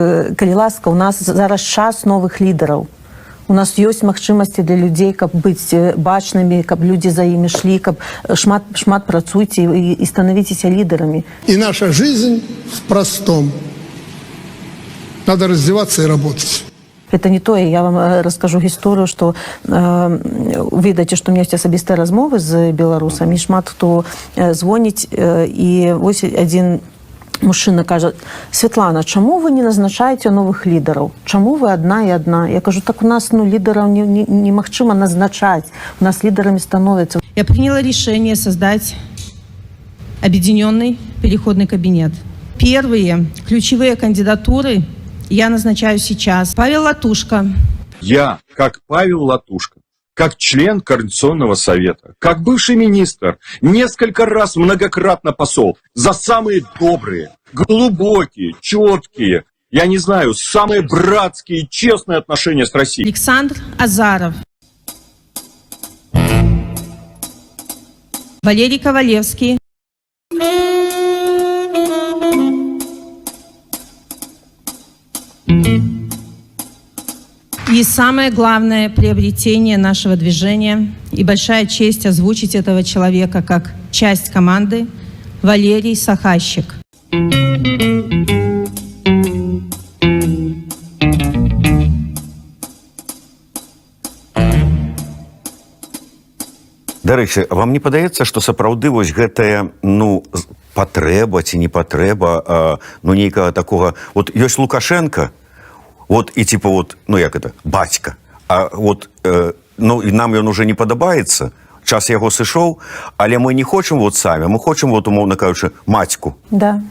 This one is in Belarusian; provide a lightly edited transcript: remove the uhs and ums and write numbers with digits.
Калі ласка, у нас зараз час новых лідараў. У нас ёсць магчымасці для людзей, каб быць бачнымі, каб людзі за імі шлі, каб шмат працуйце і становіцеся лідарамі. И наша жизнь в простом. Надо раздеваться и работать. Это не тое, я вам раскажу гісторыю, што ведаеце, што у меня ёсць асабістыя размовы з беларусамі, шмат хто звоніць, і вось адзін мужчына кажа: Светлана, чаму вы не назначаеце новых лідараў? Чаму вы одна і одна? Я кажу, так у нас лідараў немагчыма назначаць, у нас лідарамі становятся. Я приняла решение создать объединенный переходный кабинет. Первые ключевые кандидатуры я назначаю сейчас. Павел Латушко. Я, как Павел Латушко, как член Координационного совета, как бывший министр, несколько раз многократно посол, за самые добрые, глубокие, четкие, я не знаю, самые братские, честные отношения с Россией. Александр Азаров. Валерий Ковалевский. И самое главное приобретение нашего движения и большая честь озвучить этого человека как часть команды — Валерий Сахащик. Дарэчы, вам не падаецца, што сапраўды вось гэтая, патрэба ці не патрэба, нейкага такога, вот ёсць Лукашенко, вот і типа вот, як это, бацька, а вот, і нам ён уже не падабаецца, час яго сышоў, але мы не хочам вот самі, мы хочам вот, умоўна кажучы, мацьку. Да.